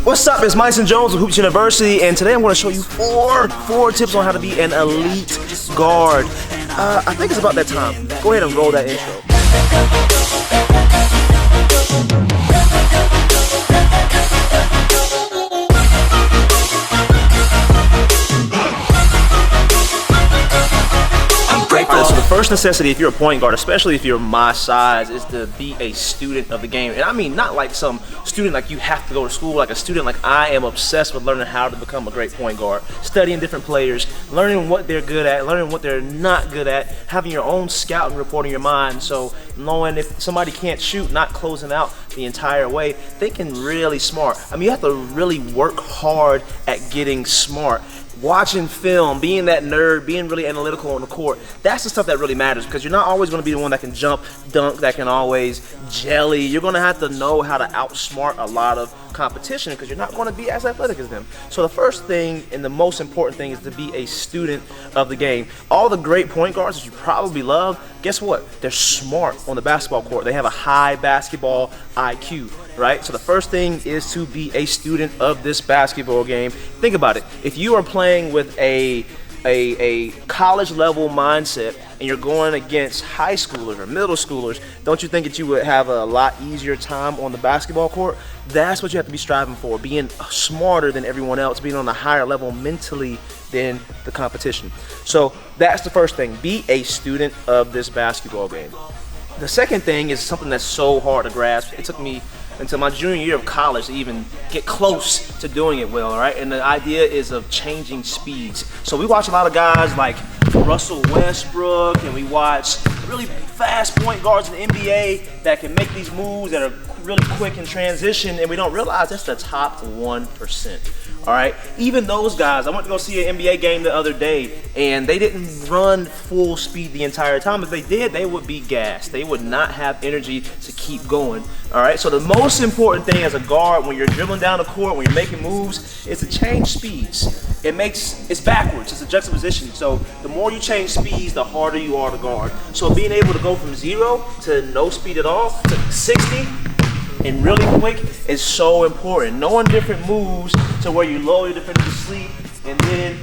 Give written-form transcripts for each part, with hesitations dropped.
What's up? It's Myson Jones with Hoops University, and today I'm going to show you four tips on how to be an elite guard. I think it's about that time. Go ahead and roll that intro. So the first necessity, if you're a point guard, especially if you're my size, is to be a student of the game. And I mean, not like some student like you have to go to school, like a student like I am obsessed with learning how to become a great point guard, studying different players, learning what they're good at, learning what they're not good at, having your own scouting report in your mind. So knowing if somebody can't shoot, not closing out the entire way, thinking really smart. I mean, you have to really work hard at getting smart. Watching film, being that nerd, being really analytical on the court, that's the stuff that really matters, because you're not always going to be the one that can jump, dunk, that can always jelly. You're going to have to know how to outsmart a lot of competition, because you're not going to be as athletic as them. So the first thing and the most important thing is to be a student of the game. All the great point guards that you probably love, guess what? They're smart on the basketball court. They have a high basketball IQ, right? So the first thing is to be a student of this basketball game. Think about it. If you are playing with a college level mindset and you're going against high schoolers or middle schoolers, don't you think that you would have a lot easier time on the basketball court? That's what you have to be striving for, being smarter than everyone else, being on a higher level mentally than the competition. So that's the first thing, be a student of this basketball game. The second thing is something that's so hard to grasp. It took me until my junior year of college to even get close to doing it well, right? And the idea is of changing speeds. So we watch a lot of guys like Russell Westbrook, and we watch really fast point guards in the NBA that can make these moves that are really quick in transition, and we don't realize that's the top 1%. All right, even those guys, I went to go see an NBA game the other day, and they didn't run full speed the entire time. If they did, they would be gassed. They would not have energy to keep going. All right, so the most important thing as a guard when you're dribbling down the court, when you're making moves, is to change speeds. It's backwards, it's a juxtaposition. So the more you change speeds, the harder you are to guard. So being able to go from 0 to no speed at all to 60 and really quick is so important. Knowing different moves to where you lower your defender to sleep and then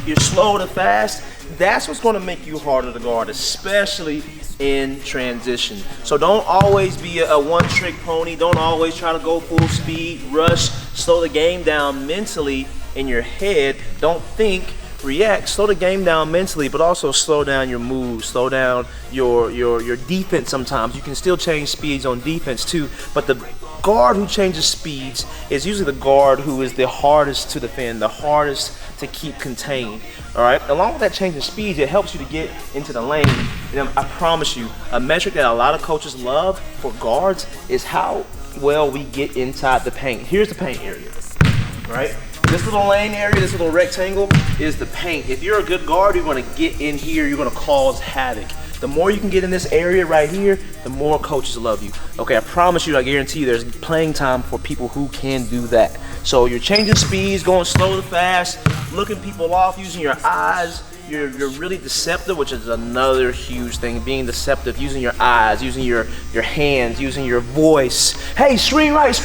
you're slow to fast, that's what's going to make you harder to guard, especially in transition. So don't always be a one-trick pony. Don't always try to go full speed, rush, slow the game down mentally in your head. Don't think, react. Slow the game down mentally, but also slow down your moves, slow down your defense. Sometimes you can still change speeds on defense too, but the guard who changes speeds is usually the guard who is the hardest to defend, the hardest to keep contained. All right, along with that change in speeds, it helps you to get into the lane. And I promise you, a metric that a lot of coaches love for guards is how well we get inside the paint. Here's the paint area, right? This little lane area, this little rectangle is the paint. If you're a good guard, you're going to get in here, you're going to cause havoc. The more you can get in this area right here, the more coaches love you. Okay, I promise you, I guarantee you there's playing time for people who can do that. So you're changing speeds, going slow to fast, looking people off, using your eyes. You're really deceptive, which is another huge thing, being deceptive, using your eyes, using your hands, using your voice. Hey, screen right,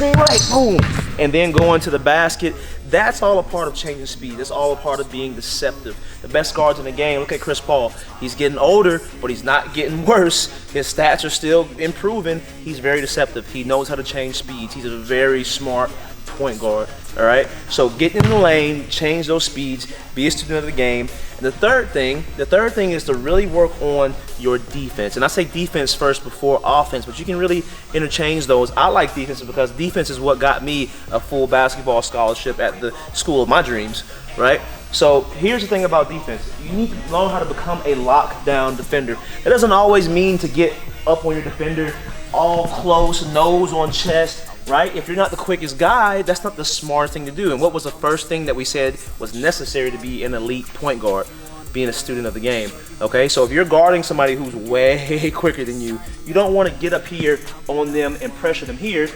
boom. And then going to the basket. That's all a part of changing speed. That's all a part of being deceptive. The best guards in the game, look at Chris Paul. He's getting older, but he's not getting worse. His stats are still improving. He's very deceptive. He knows how to change speeds. He's a very smart point guard, all right? So get in the lane, change those speeds, be a student of the game. And the third thing is to really work on your defense. And I say defense first before offense, but you can really interchange those. I like defense because defense is what got me a full basketball scholarship at the school of my dreams, right? So here's the thing about defense. You need to learn how to become a lockdown defender. It doesn't always mean to get up on your defender all close, nose on chest, right? If you're not the quickest guy, that's not the smartest thing to do. And what was the first thing that we said was necessary to be an elite point guard? Being a student of the game, okay? So if you're guarding somebody who's way quicker than you, you don't want to get up here on them and pressure them here.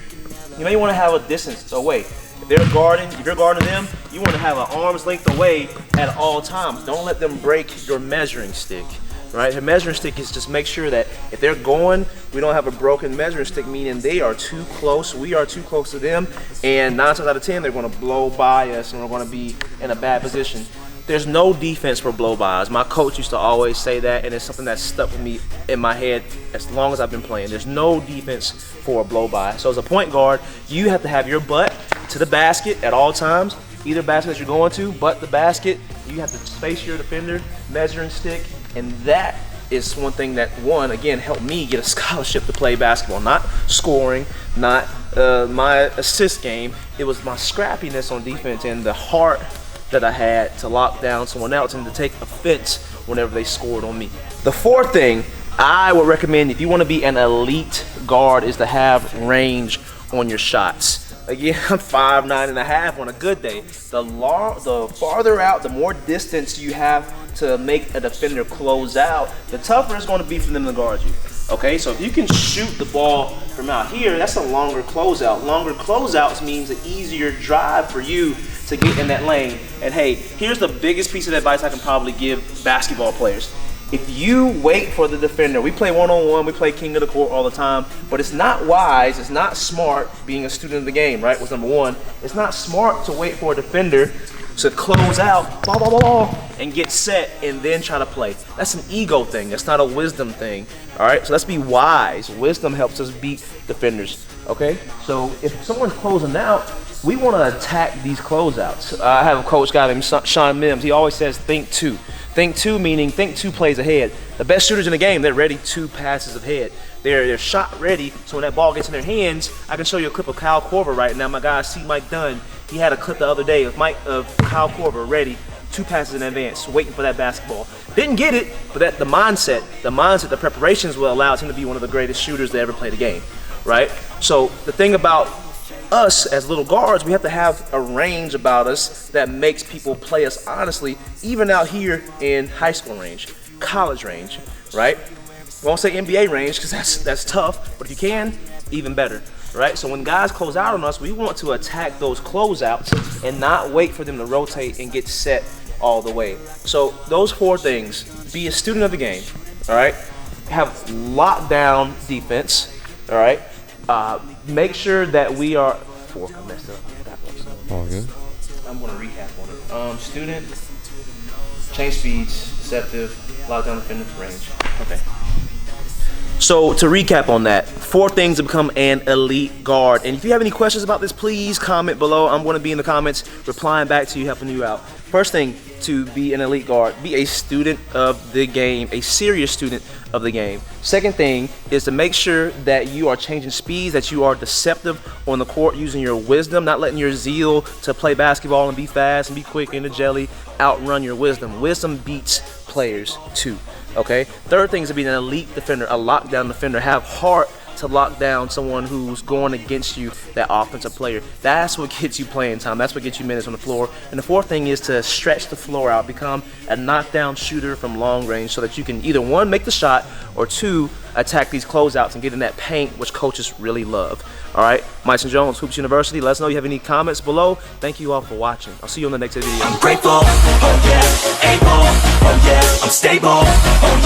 You may want to have a distance away. If you're guarding them, you want to have an arm's length away at all times. Don't let them break your measuring stick. right? Her measuring stick is just make sure that if they're going, we don't have a broken measuring stick, meaning they are too close, we are too close to them, and 9 times out of 10, they're gonna blow by us and we're gonna be in a bad position. There's no defense for blow-bys. My coach used to always say that, and it's something that's stuck with me in my head as long as I've been playing. There's no defense for a blow-by. So as a point guard, you have to have your butt to the basket at all times. Either basket that you're going to, but the basket, you have to face your defender, measuring stick, and that is one thing that, again, helped me get a scholarship to play basketball. Not scoring, not my assist game. It was my scrappiness on defense and the heart that I had to lock down someone else and to take offense whenever they scored on me. The fourth thing I would recommend if you want to be an elite guard is to have range on your shots. Again, I'm 5'9.5" on a good day. The farther out, the more distance you have to make a defender close out, the tougher it's going to be for them to guard you. Okay, so if you can shoot the ball from out here, that's a longer closeout. Longer closeouts means an easier drive for you to get in that lane. And hey, here's the biggest piece of advice I can probably give basketball players. If you wait for the defender, we play one-on-one, we play king of the court all the time, but it's not wise, it's not smart being a student of the game, right, was number one. It's not smart to wait for a defender to close out, blah, blah, blah, blah, and get set and then try to play. That's an ego thing, that's not a wisdom thing, all right? So let's be wise. Wisdom helps us beat defenders, okay? So if someone's closing out, we want to attack these closeouts. I have a coach guy named Sean Mims. He always says think two. Think two meaning think 2 plays ahead. The best shooters in the game, they're ready 2 passes ahead. They're shot ready, so when that ball gets in their hands, I can show you a clip of Kyle Korver right now. My guy, C. Mike Dunn, he had a clip the other day of Kyle Korver ready 2 passes in advance, waiting for that basketball. Didn't get it, but the mindset, the preparations will allow him to be one of the greatest shooters to ever play the game, right? So the thing about us as little guards, we have to have a range about us that makes people play us honestly, even out here in high school range, college range, right? Won't say NBA range because that's tough, but if you can, even better, right? So when guys close out on us, we want to attack those closeouts and not wait for them to rotate and get set all the way. So those 4 things: be a student of the game, all right? Have lockdown defense, all right? Make sure that we are. I messed up. All good. I'm going to recap on it. Student, change speeds, deceptive, lockdown defender, range. Okay. So to recap on that, 4 things to become an elite guard. And if you have any questions about this, please comment below. I'm going to be in the comments replying back to you, helping you out. First thing to be an elite guard, be a student of the game, a serious student of the game. Second thing is to make sure that you are changing speeds, that you are deceptive on the court using your wisdom, not letting your zeal to play basketball and be fast and be quick in the jelly outrun your wisdom. Wisdom beats players too. Okay. Third thing is to be an elite defender, a lockdown defender. Have heart to lock down someone who's going against you, that offensive player. That's what gets you playing time. That's what gets you minutes on the floor. And the fourth thing is to stretch the floor out, become a knockdown shooter from long range so that you can either 1, make the shot, or 2, attack these closeouts and get in that paint, which coaches really love. All right, Myson Jones, Hoops University. Let us know if you have any comments below. Thank you all for watching. I'll see you on the next video. I'm grateful, oh yeah, able, oh yeah, I'm stable, oh yeah.